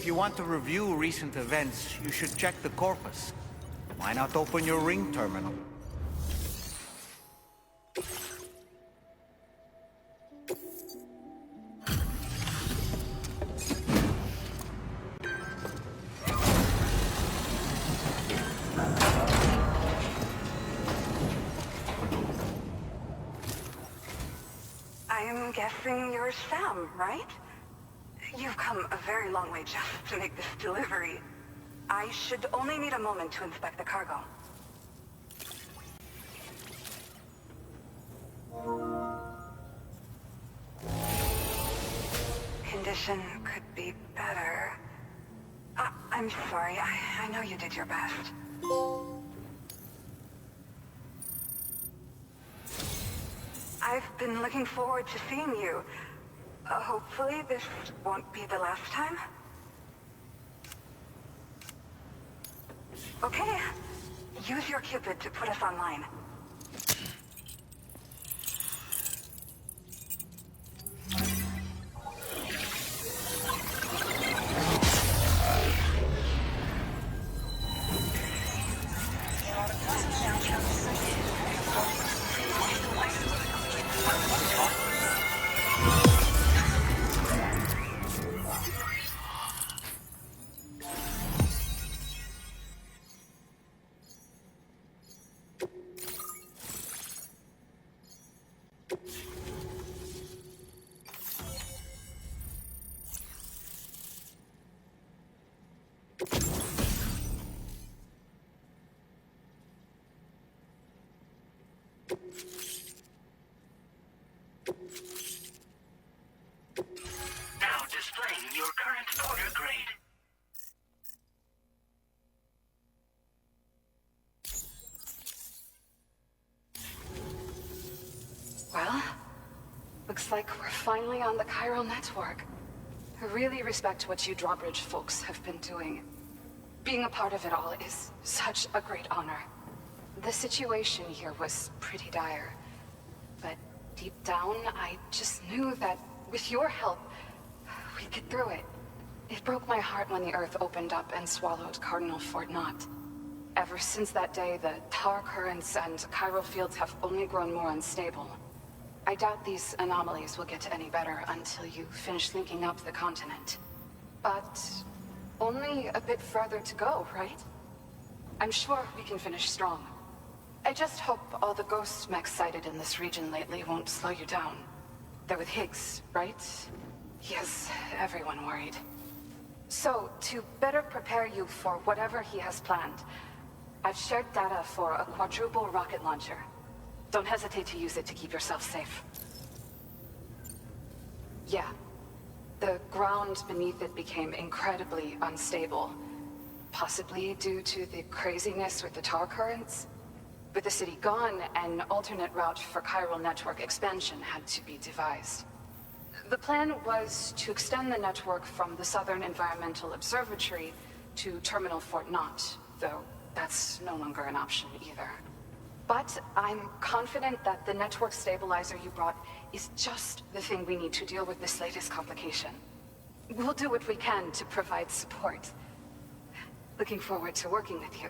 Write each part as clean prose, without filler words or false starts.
If you want to review recent events, you should check the corpus. Why not open your ring terminal? I'm guessing you're Sam, right? You've come a very long way just to make this delivery. I should only need a moment to inspect the cargo. Condition could be better. I'm sorry, I know you did your best. I've been looking forward to seeing you. Hopefully this won't be the last time. Okay, use your Cupid to put us online. Now displaying your current order grade. Well, looks like we're finally on the chiral network. I really respect what you drawbridge folks have been doing. Being a part of it all is such a great honor. The situation here was pretty dire, but deep down, I just knew that with your help, we'd get through it. It broke my heart when the Earth opened up and swallowed Cardinal Fort Knott. Ever since that day, the tar currents and chiral fields have only grown more unstable. I doubt these anomalies will get any better until you finish linking up the continent. But only a bit further to go, right? I'm sure we can finish strong. I just hope all the ghost mechs sighted in this region lately won't slow you down. They're with Higgs, right? He has everyone worried. So, to better prepare you for whatever he has planned, I've shared data for a quadruple rocket launcher. Don't hesitate to use it to keep yourself safe. Yeah. The ground beneath it became incredibly unstable. Possibly due to the craziness with the tar currents. With the city gone, an alternate route for chiral network expansion had to be devised. The plan was to extend the network from the Southern Environmental Observatory to Terminal Fort Knott, though that's no longer an option either. But I'm confident that the network stabilizer you brought is just the thing we need to deal with this latest complication. We'll do what we can to provide support. Looking forward to working with you.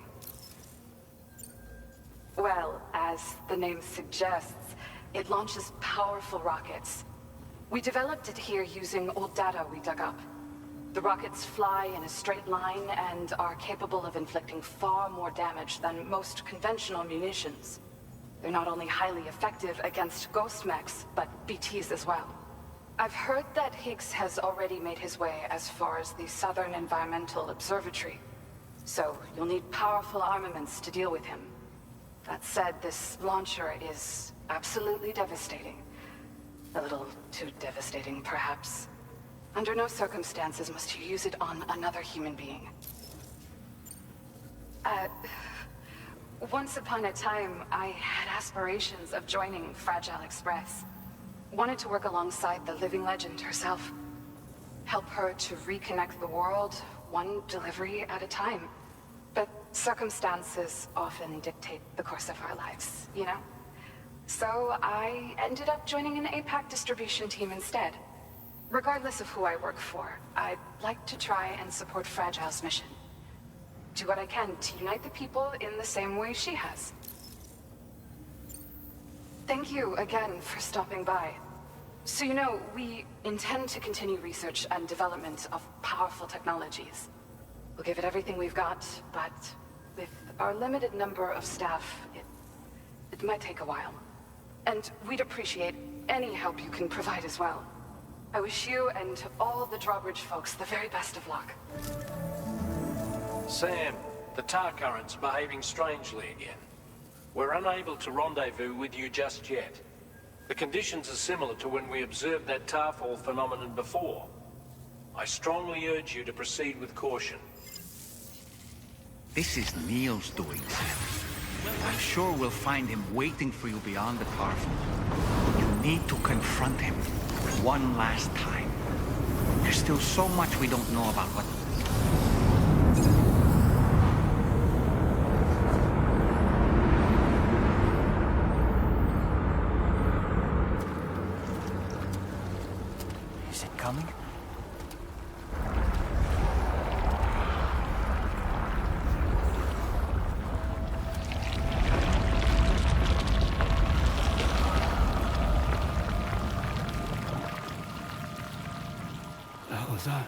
Well, as the name suggests, it launches powerful rockets. We developed it here using old data we dug up. The rockets fly in a straight line and are capable of inflicting far more damage than most conventional munitions. They're not only highly effective against ghost mechs, but BTs as well. I've heard that Higgs has already made his way as far as the Southern Environmental Observatory, so you'll need powerful armaments to deal with him. That said, this launcher is absolutely devastating. A little too devastating, perhaps. Under no circumstances must you use it on another human being. Once upon a time, I had aspirations of joining Fragile Express. Wanted to work alongside the living legend herself. Help her to reconnect the world, one delivery at a time. But circumstances often dictate the course of our lives, you know? So I ended up joining an APAC distribution team instead. Regardless of who I work for, I'd like to try and support Fragile's mission. Do what I can to unite the people in the same way she has. Thank you again for stopping by. So you know, we intend to continue research and development of powerful technologies. We'll give it everything we've got, but with our limited number of staff, it might take a while. And we'd appreciate any help you can provide as well. I wish you and all the Drawbridge folks the very best of luck. Sam, the tar current's behaving strangely again. We're unable to rendezvous with you just yet. The conditions are similar to when we observed that tarfall phenomenon before. I strongly urge you to proceed with caution. This is Neil's doing, Sam. I'm sure we'll find him waiting for you beyond the tarfall. You need to confront him one last time. There's still so much we don't know about what... Is it coming? The hell is that?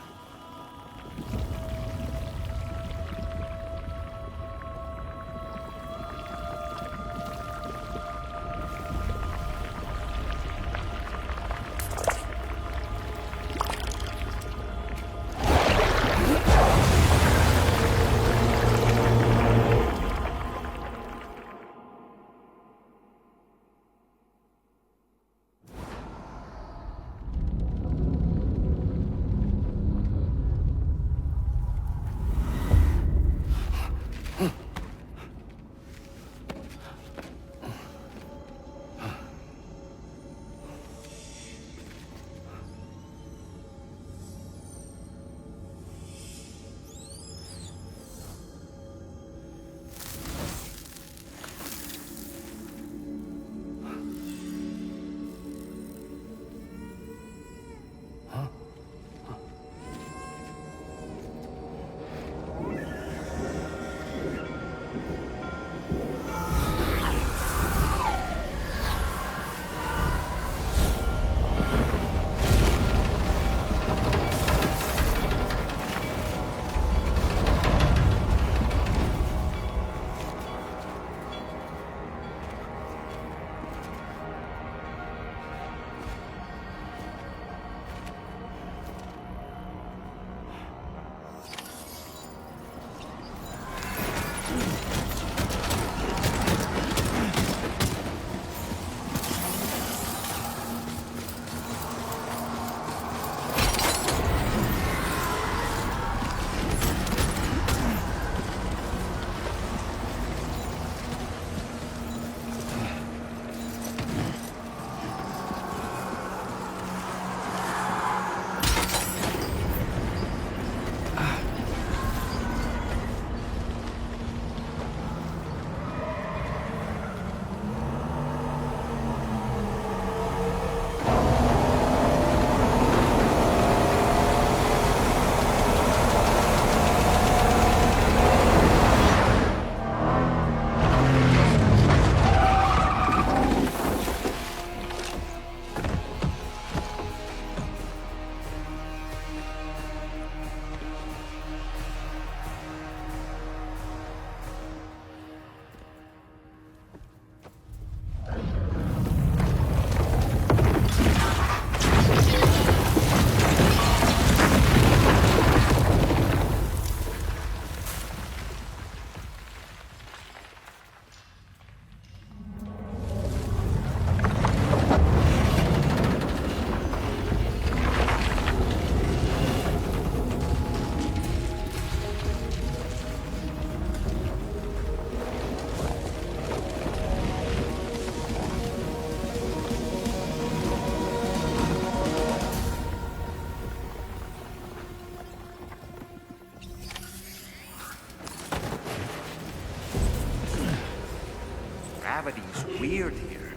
Gravity's weird here.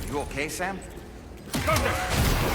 You okay, Sam? Go there!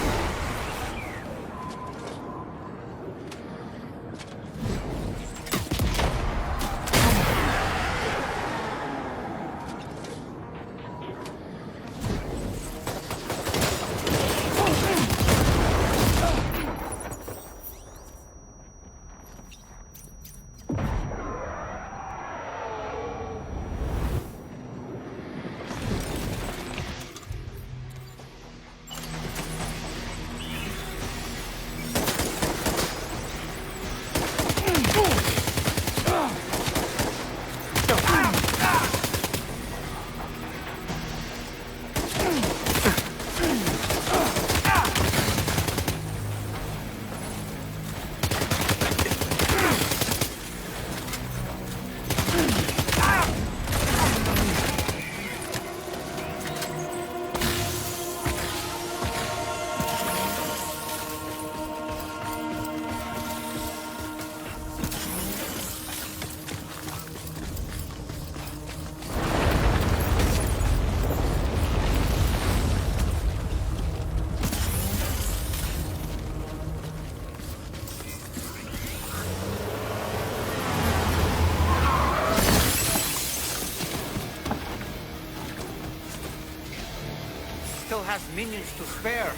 Still has minions to spare.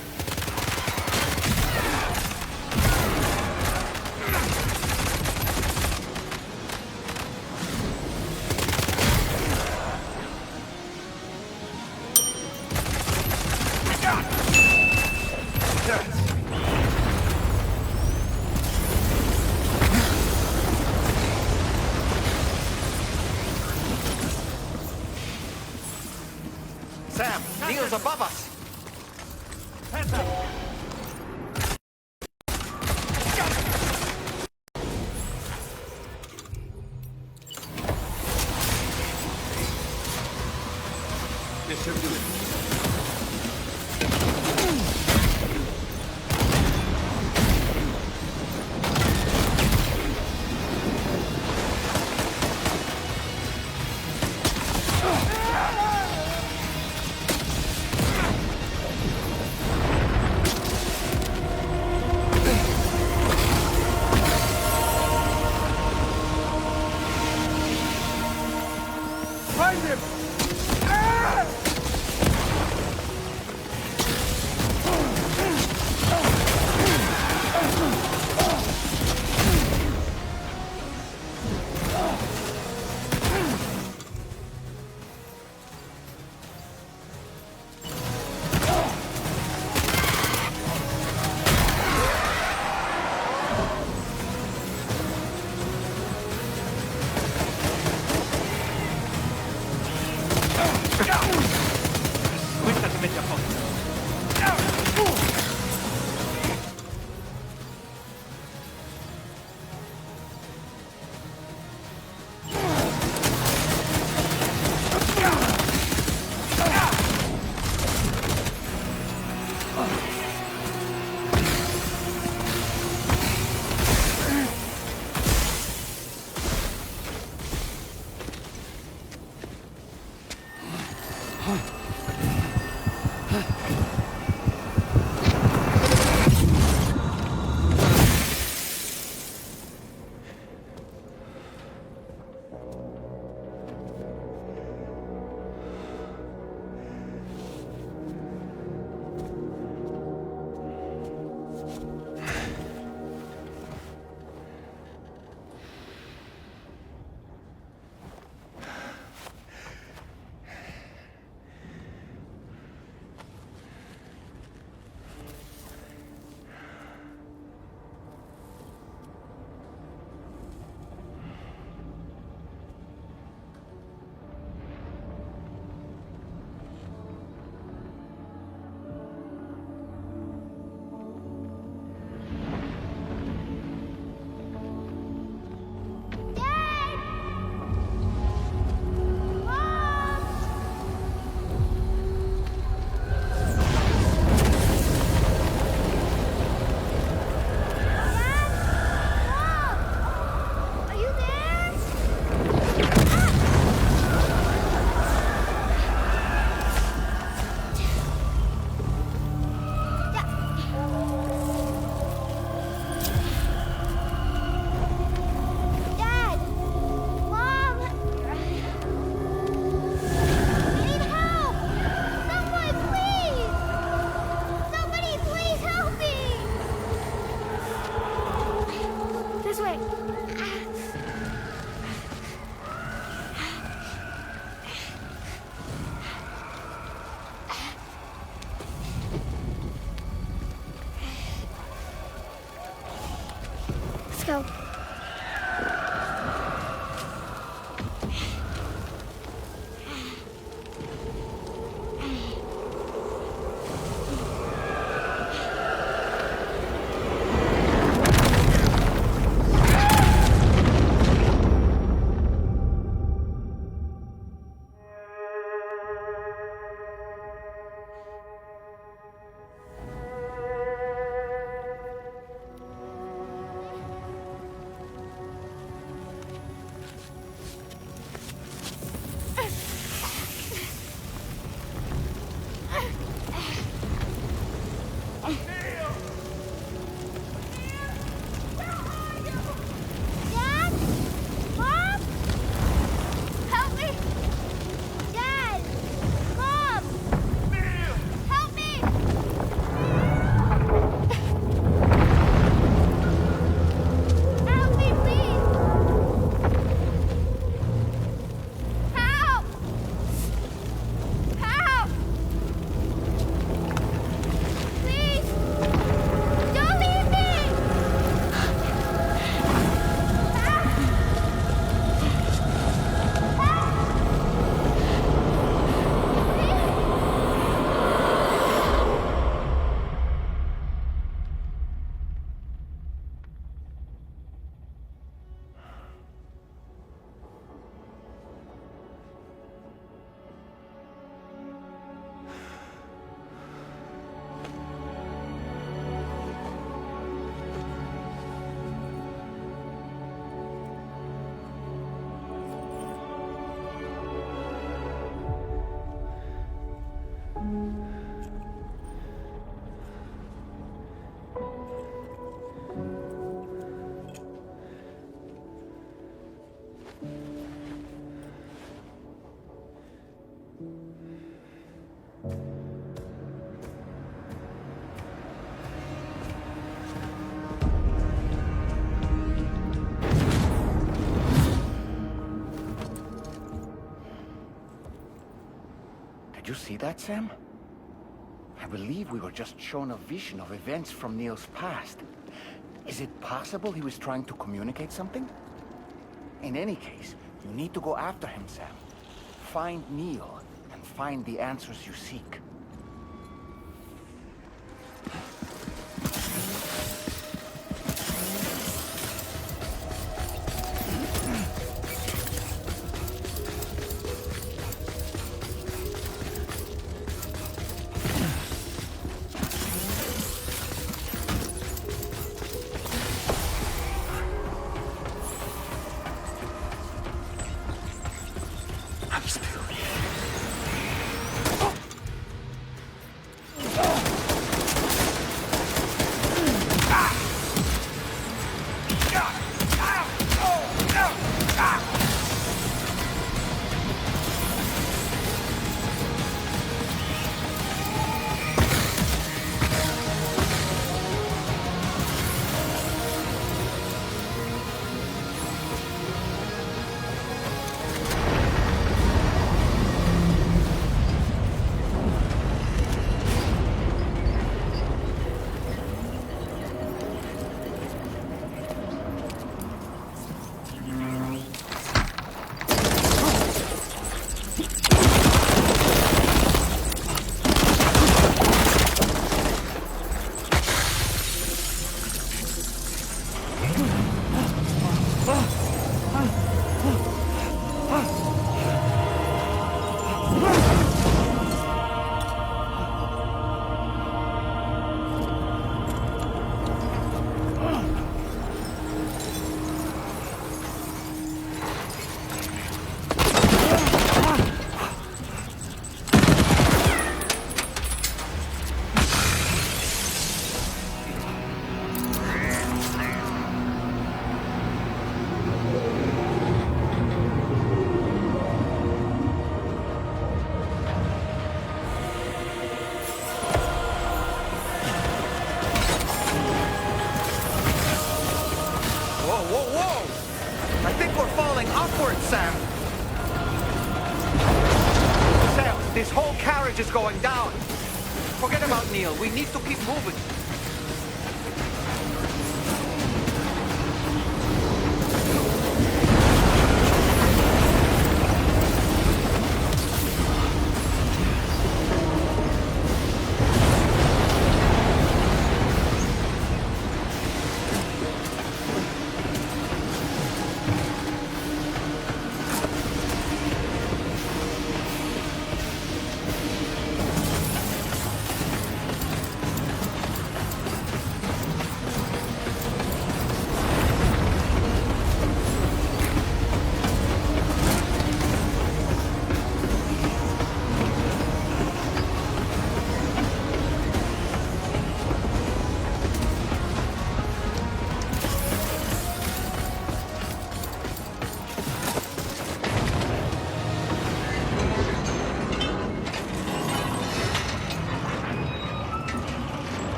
Sam, Neil's above us. This should do it. Find him! Ah! Let's go. Did you see that, Sam? I believe we were just shown a vision of events from Neil's past. Is it possible he was trying to communicate something? In any case, you need to go after him, Sam. Find Neil, and find the answers you seek. This whole carriage is going down. Forget about Neil. We need to keep moving.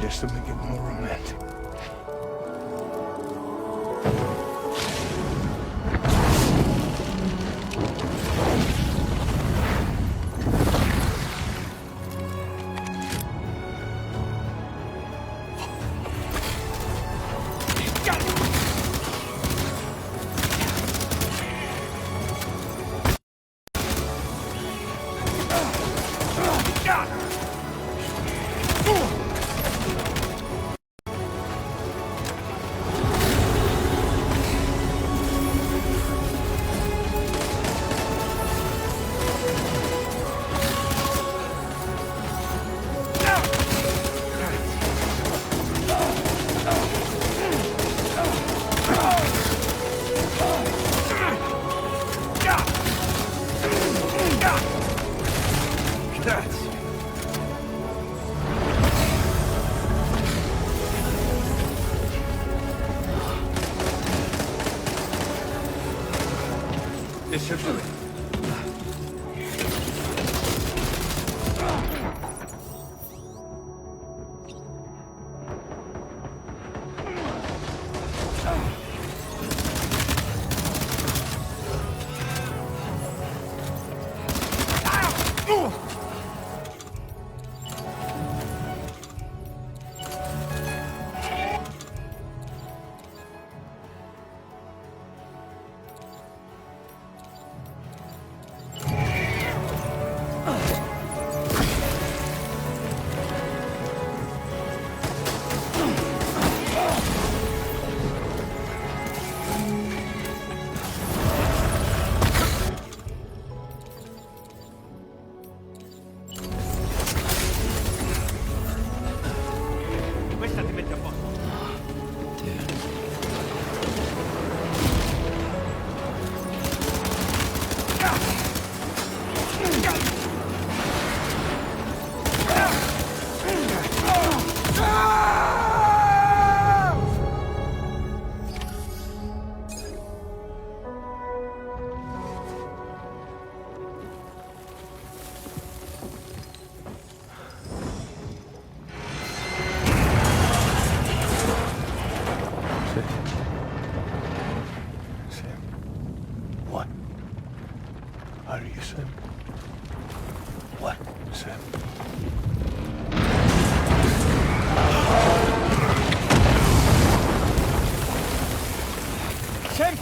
just to make it more romantic. This should do it. Questa ti mette a posto. Sam. What? Are you Sam? What, Sam? Sam!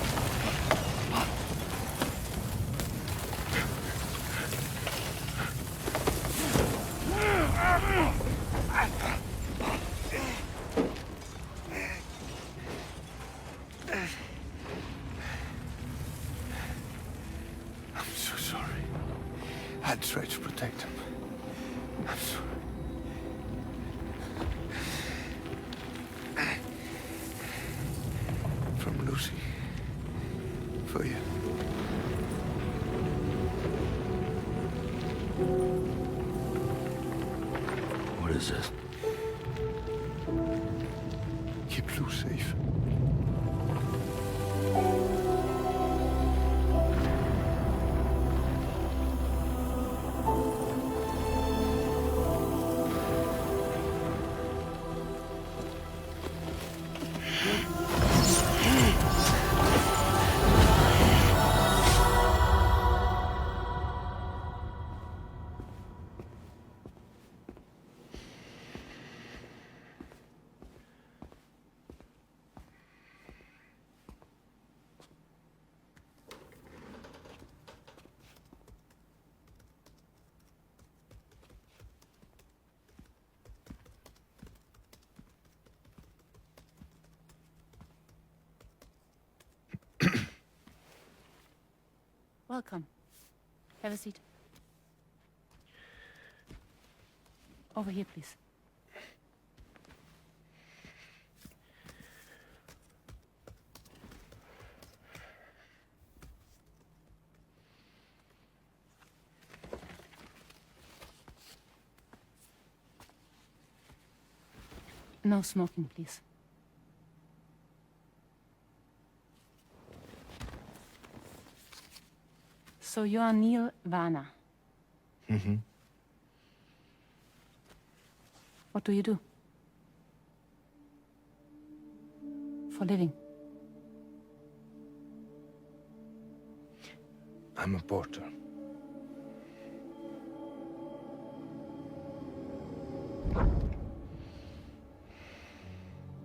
I'm so sorry. I tried to protect him. I'm sorry. From Lucy. For you. What is this? Keep Lou safe. Welcome. Have a seat. Over here, please. No smoking, please. So you are Neil Varner. Mm-hmm. What do you do? for a living? I'm a porter.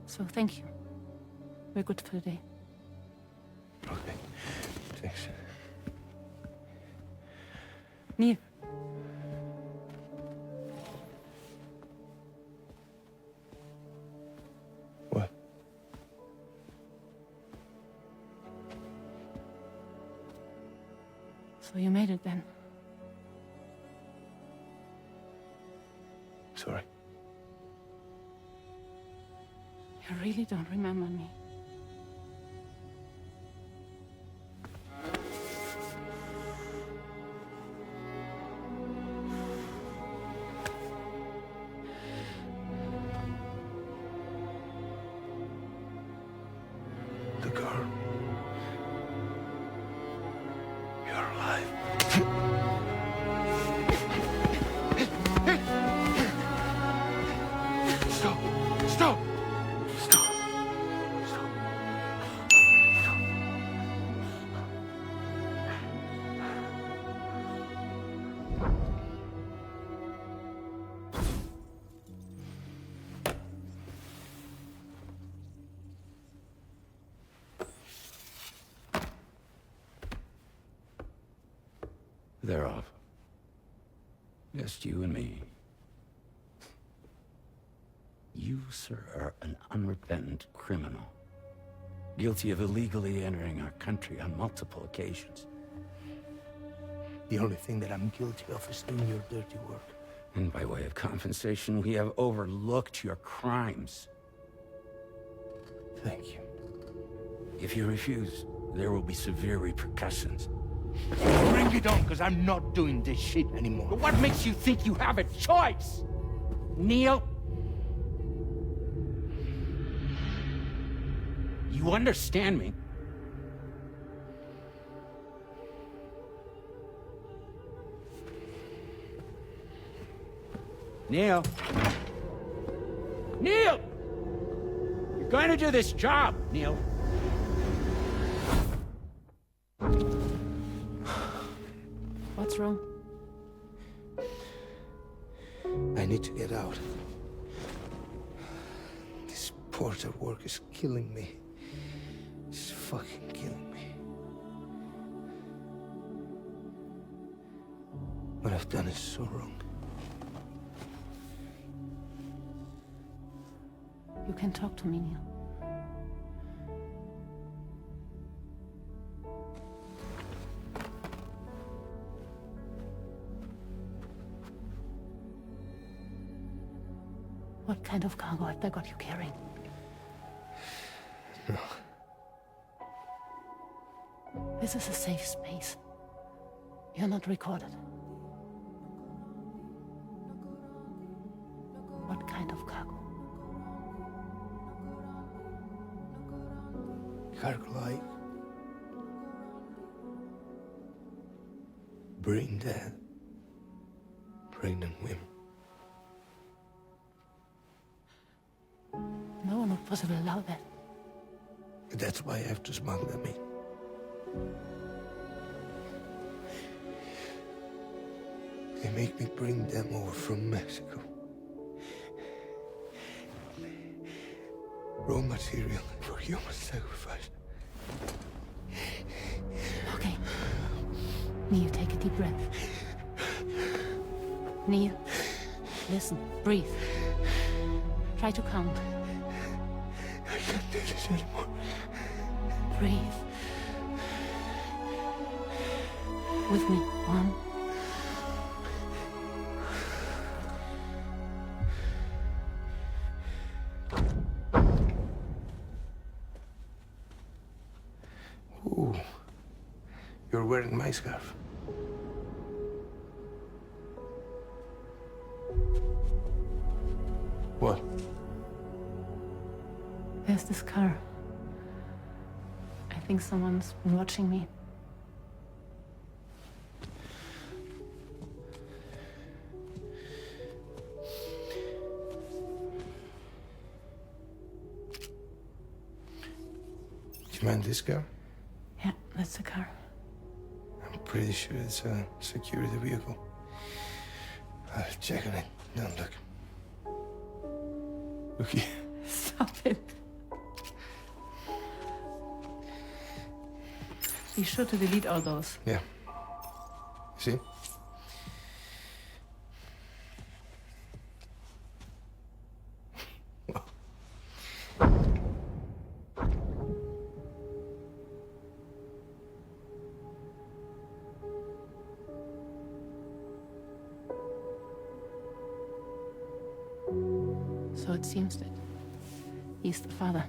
So thank you. We're good for the day. Okay. Thanks. Neil. What? So you made it then. Sorry. You really don't remember me. The girl. You're alive. Stop! Stop! Stop! Stop! They're off. Just you and me. You, sir, are an unrepentant criminal. Guilty of illegally entering our country on multiple occasions. The only thing that I'm guilty of is doing your dirty work. And by way of compensation, we have overlooked your crimes. Thank you. If you refuse, there will be severe repercussions. Bring it on, because I'm not doing this shit anymore. But what makes you think you have a choice? Neil? You understand me? Neil? Neil! You're going to do this job, Neil. What's wrong? I need to get out. This porter work is killing me. It's fucking killing me. What I've done is so wrong. You can talk to me, Neil. What kind of cargo have they got you carrying? No. This is a safe space. You're not recorded. What kind of cargo? Cargo like brain dead, pregnant women. No one would possibly allow that. That's why I have to smuggle them in. They make me bring them over from Mexico. Raw material for human sacrifice. Okay. Neil, take a deep breath. Neil, listen, breathe. Try to count. I can't do this anymore. Breathe. With me. 1. Ooh, you're wearing my scarf. What? There's this car. I think someone's been watching me. mind this car? Yeah, that's the car. I'm pretty sure it's a security vehicle. I'll check on it. Don't look. Look here. Stop it. Be sure to delete all those. Yeah. See? So it seems that he's the father.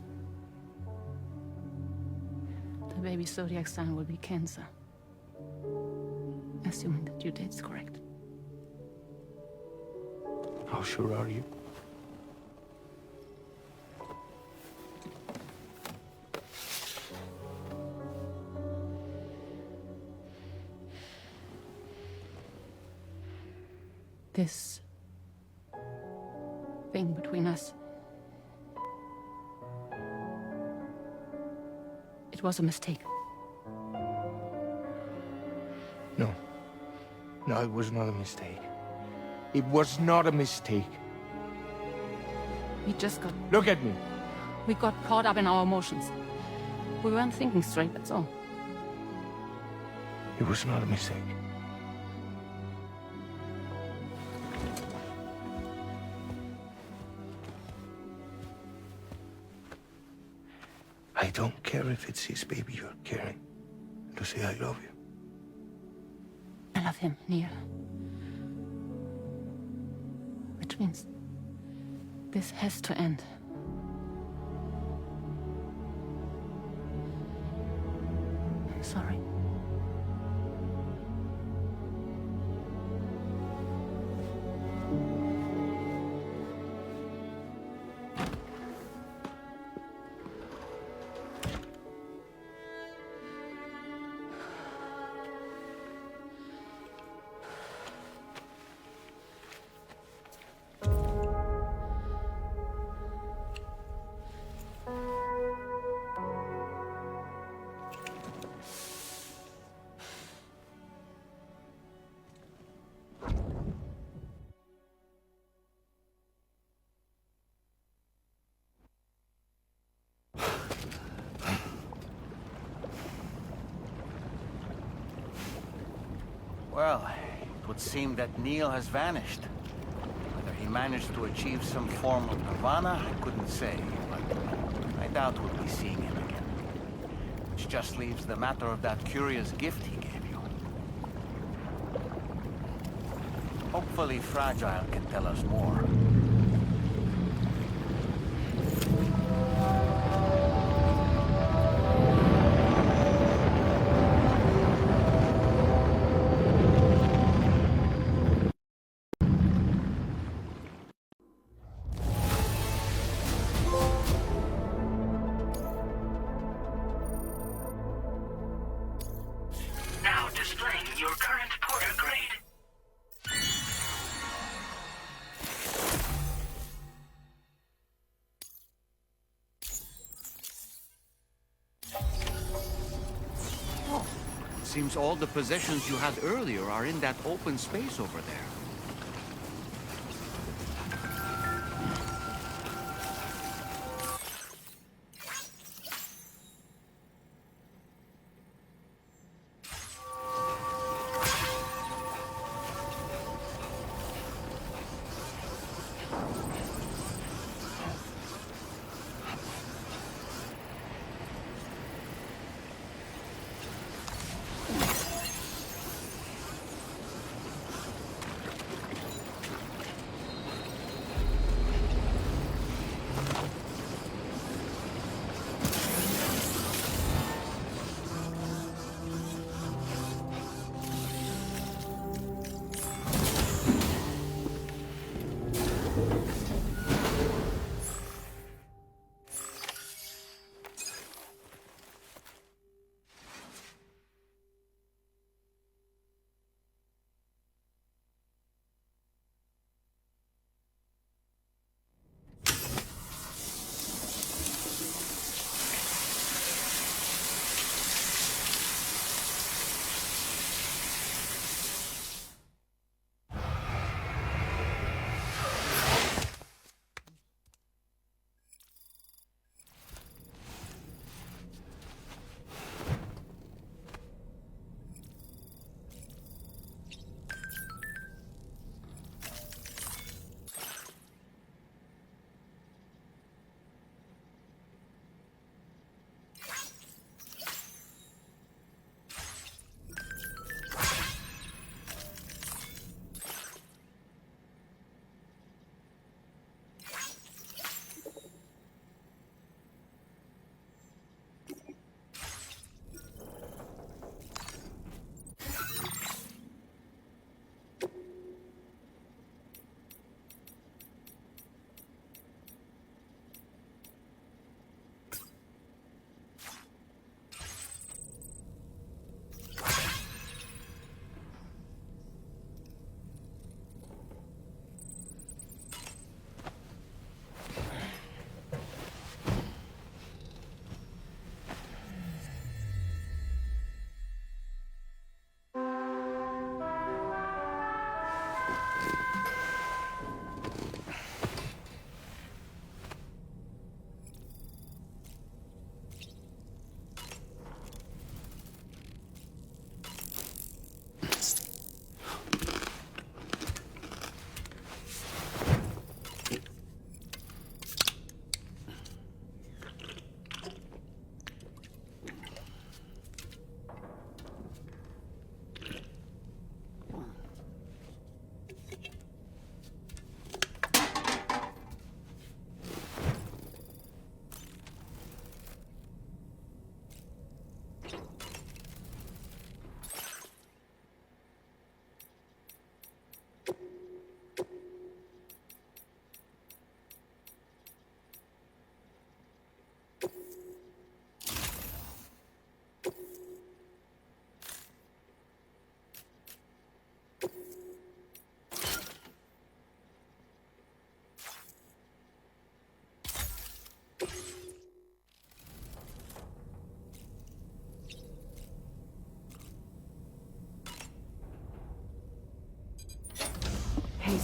The baby zodiac sign will be Cancer. Assuming the due date's correct. How sure are you? This thing between us. It was a mistake. No. No, it was not a mistake. It was not a mistake. We just got... Look at me. We got caught up in our emotions. We weren't thinking straight, that's all. It was not a mistake. I don't care if it's his baby you're carrying. To say I love you. I love him, Neil. Which means this has to end. I'm sorry. Well, it would seem that Neil has vanished. Whether he managed to achieve some form of nirvana, I couldn't say, but I doubt we'll be seeing him again. Which just leaves the matter of that curious gift he gave you. Hopefully Fragile can tell us more. Now displaying your current porter grade. Seems all the possessions you had earlier are in that open space over there.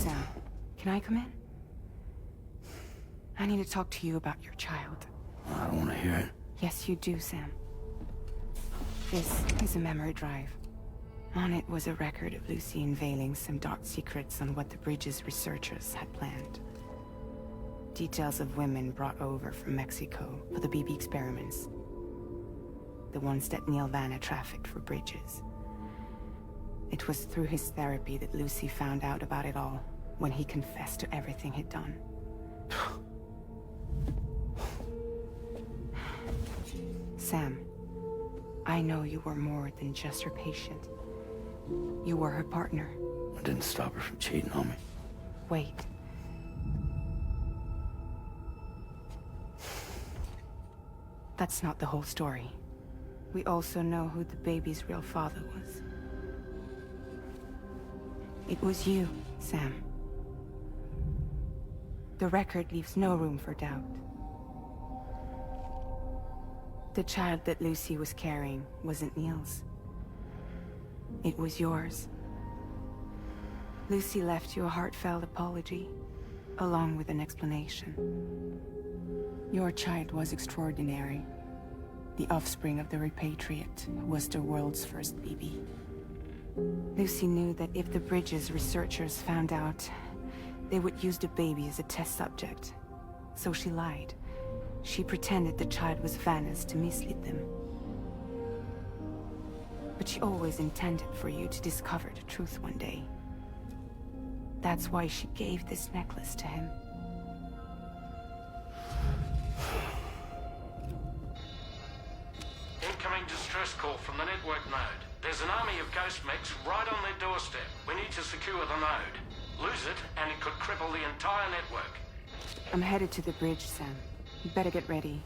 Sam, can I come in? I need to talk to you about your child. I don't want to hear it. Yes, you do, Sam. This is a memory drive. On it was a record of Lucy unveiling some dark secrets on what the Bridges researchers had planned. Details of women brought over from Mexico for the BB experiments. The ones that Neil Vanna trafficked for Bridges. It was through his therapy that Lucy found out about it all, when he confessed to everything he'd done. Sam, I know you were more than just her patient. You were her partner. I didn't stop her from cheating on me. Wait. That's not the whole story. We also know who the baby's real father was. It was you, Sam. The record leaves no room for doubt. The child that Lucy was carrying wasn't Neil's. It was yours. Lucy left you a heartfelt apology, along with an explanation. Your child was extraordinary. The offspring of the repatriate who was the world's first BB. Lucy knew that if the Bridges researchers found out, they would use the baby as a test subject. So she lied. She pretended the child was Vanna's to mislead them. But she always intended for you to discover the truth one day. That's why she gave this necklace to him. Incoming distress call from the network node. There's an army of ghost mechs right on their doorstep. We need to secure the node. Lose it, and it could cripple the entire network. I'm headed to the bridge, Sam. You better get ready.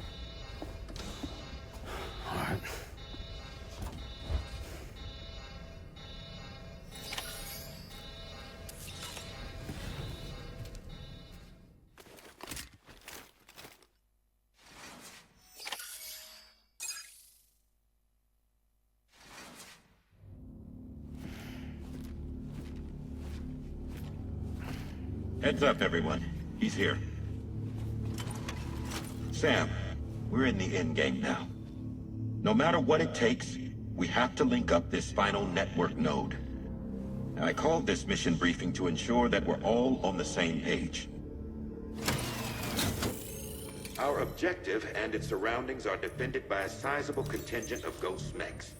All right. Heads up, everyone. He's here. Sam, we're in the endgame now. No matter what it takes, we have to link up this final network node. I called this mission briefing to ensure that we're all on the same page. Our objective and its surroundings are defended by a sizable contingent of ghost mechs.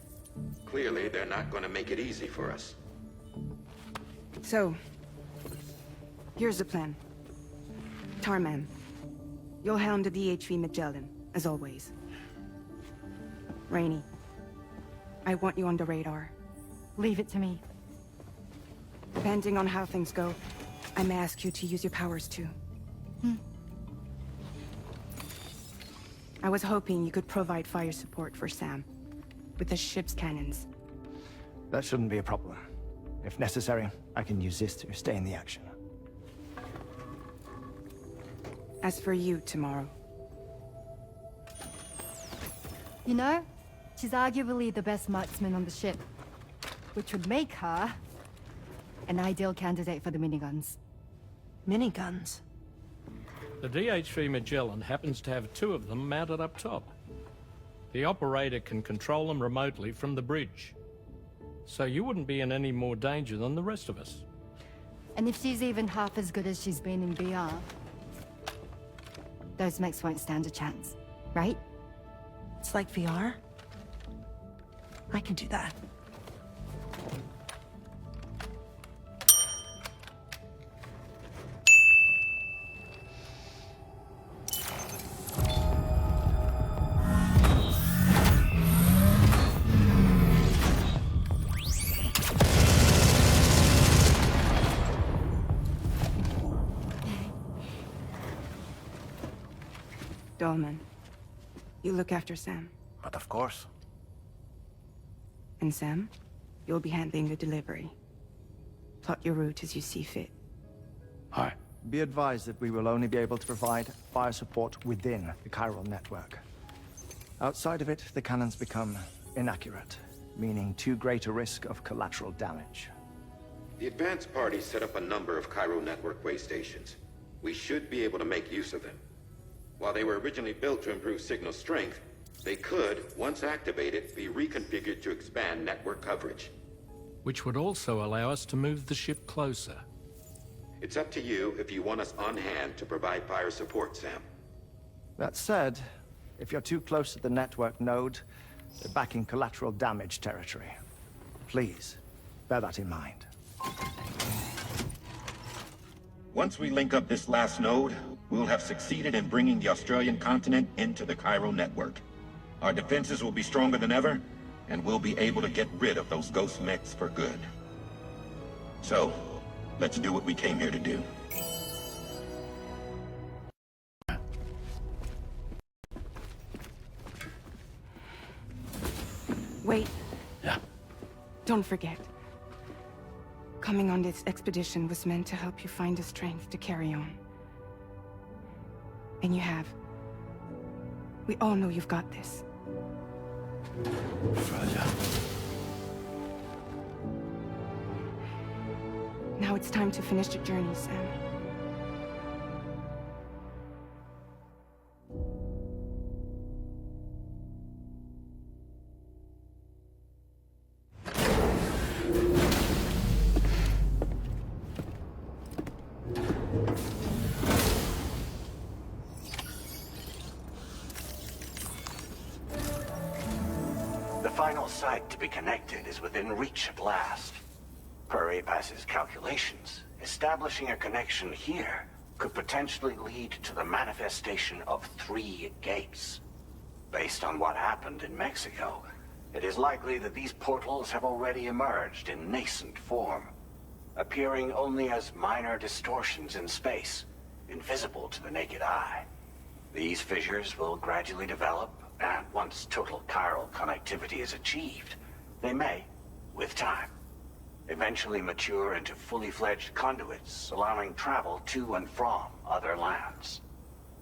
Clearly, they're not going to make it easy for us. So, here's the plan. Tarman, you'll helm the DHV Magellan, as always. Rainey, I want you on the radar. Leave it to me. Depending on how things go, I may ask you to use your powers too. I was hoping you could provide fire support for Sam, with the ship's cannons. That shouldn't be a problem. If necessary, I can use this to stay in the action. As for you, tomorrow. You know, she's arguably the best marksman on the ship, which would make her an ideal candidate for the miniguns. Miniguns? The DHV Magellan happens to have 2 of them mounted up top. The operator can control them remotely from the bridge. So you wouldn't be in any more danger than the rest of us. And if she's even half as good as she's been in BR, those mechs won't stand a chance, right? It's like VR? I can do that. Dolman, you look after Sam. But of course. And Sam, you'll be handling the delivery. Plot your route as you see fit. All right. Be advised that we will only be able to provide fire support within the chiral network. Outside of it, the cannons become inaccurate, meaning too great a risk of collateral damage. The advanced party set up a number of Cairo network way stations. We should be able to make use of them. While they were originally built to improve signal strength, they could, once activated, be reconfigured to expand network coverage. Which would also allow us to move the ship closer. It's up to you if you want us on hand to provide fire support, Sam. That said, if you're too close to the network node, you're back in collateral damage territory. Please, bear that in mind. Once we link up this last node, we'll have succeeded in bringing the Australian continent into the Cairo network. Our defenses will be stronger than ever, and we'll be able to get rid of those ghost mechs for good. So, let's do what we came here to do. Wait. Yeah. Don't forget. Coming on this expedition was meant to help you find the strength to carry on. And you have. We all know you've got this. Raja. Now it's time to finish the journey, Sam. The final site to be connected is within reach at last. Per APAS's calculations, establishing a connection here could potentially lead to the manifestation of 3 gates. Based on what happened in Mexico, it is likely that these portals have already emerged in nascent form, appearing only as minor distortions in space, invisible to the naked eye. These fissures will gradually develop, and once total chiral connectivity is achieved, they may, with time, eventually mature into fully fledged conduits, allowing travel to and from other lands.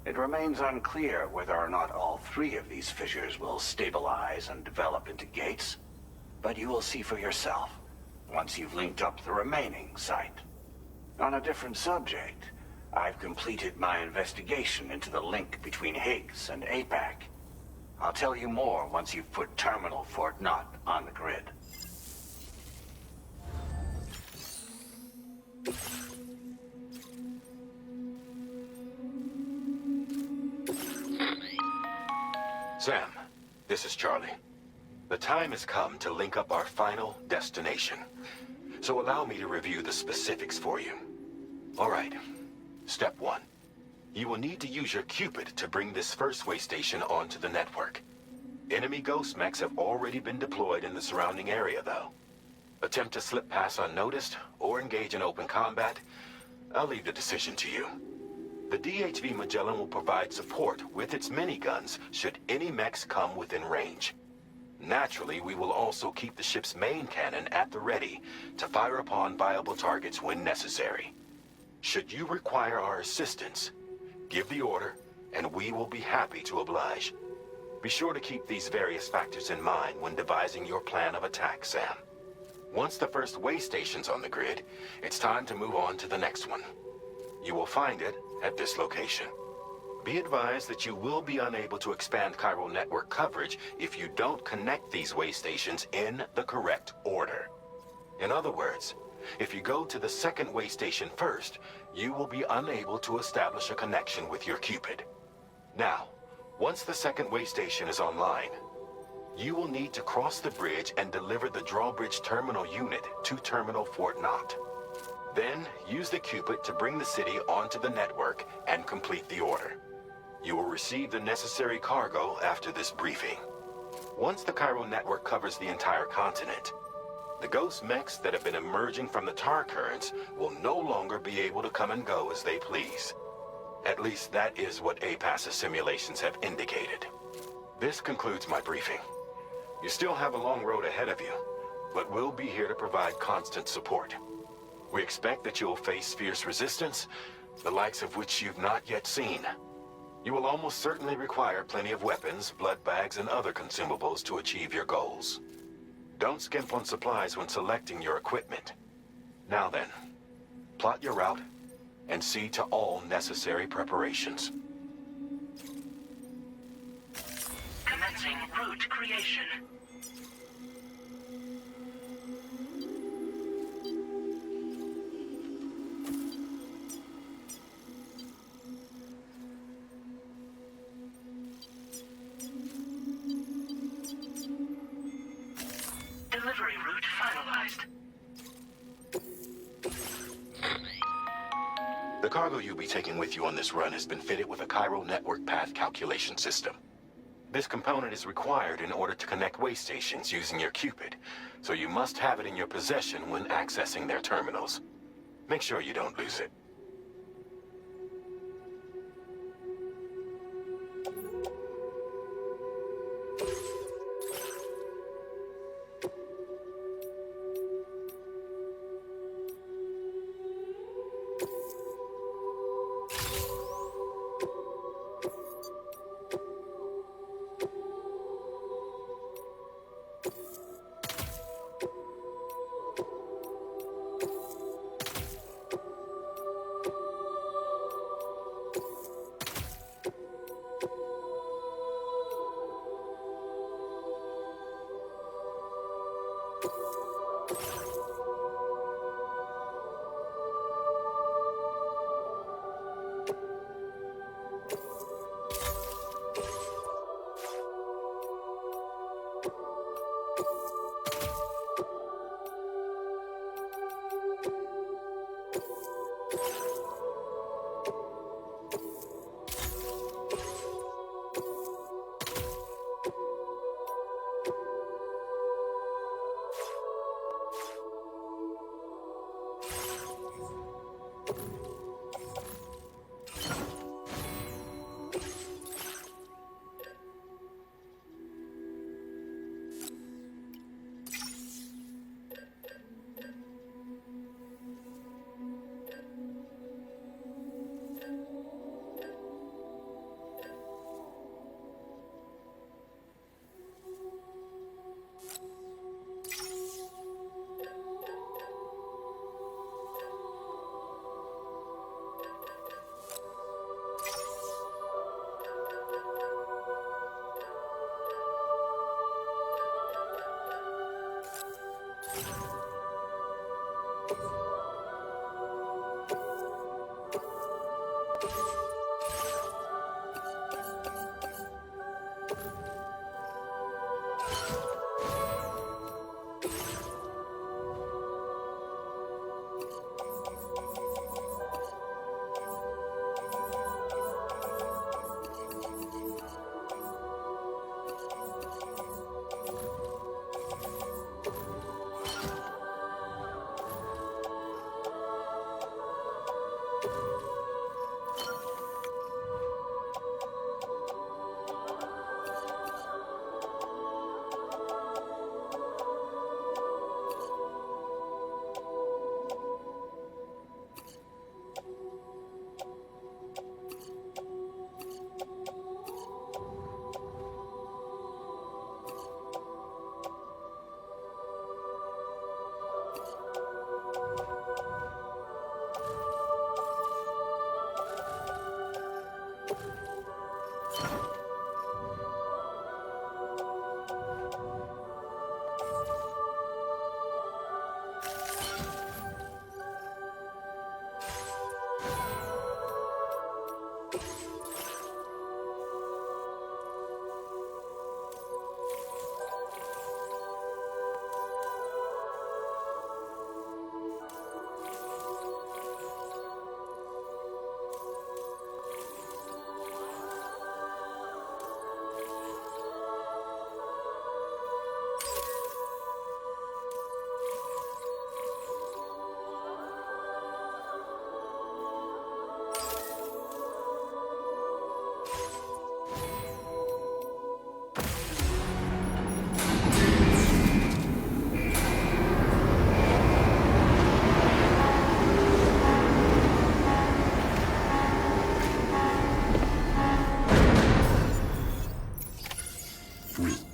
It remains unclear whether or not all 3 of these fissures will stabilize and develop into gates, but you will see for yourself once you've linked up the remaining site. On a different subject, I've completed my investigation into the link between Higgs and APAC. I'll tell you more once you've put Terminal Fort Knott on the grid. Sam, this is Charlie. The time has come to link up our final destination. So allow me to review the specifics for you. All right. Step 1. You will need to use your Cupid to bring this first way station onto the network. Enemy ghost mechs have already been deployed in the surrounding area, though. Attempt to slip past unnoticed or engage in open combat, I'll leave the decision to you. The DHV Magellan will provide support with its miniguns should any mechs come within range. Naturally, we will also keep the ship's main cannon at the ready to fire upon viable targets when necessary. Should you require our assistance, give the order, and we will be happy to oblige. Be sure to keep these various factors in mind when devising your plan of attack, Sam. Once the first way station's on the grid, it's time to move on to the next one. You will find it at this location. Be advised that you will be unable to expand chiral network coverage if you don't connect these way stations in the correct order. In other words, if you go to the second way station first, you will be unable to establish a connection with your Cupid. Now, once the second way station is online, you will need to cross the bridge and deliver the drawbridge terminal unit to Terminal Fort Knott. Then, use the Cupid to bring the city onto the network and complete the order. You will receive the necessary cargo after this briefing. Once the chiral network covers the entire continent, the ghost mechs that have been emerging from the tar currents will no longer be able to come and go as they please. At least that is what APAS's simulations have indicated. This concludes my briefing. You still have a long road ahead of you, but we'll be here to provide constant support. We expect that you'll face fierce resistance, the likes of which you've not yet seen. You will almost certainly require plenty of weapons, blood bags, and other consumables to achieve your goals. Don't skimp on supplies when selecting your equipment. Now then, plot your route and see to all necessary preparations. Commencing route creation. Delivery route finalized. The cargo you'll be taking with you on this run has been fitted with a chiral network path calculation system. This component is required in order to connect way stations using your Cupid, so you must have it in your possession when accessing their terminals. Make sure you don't lose it.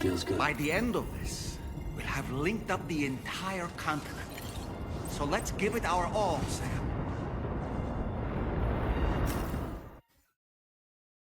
Feels good. By the end of this, we'll have linked up the entire continent. So let's give it our all, Sam.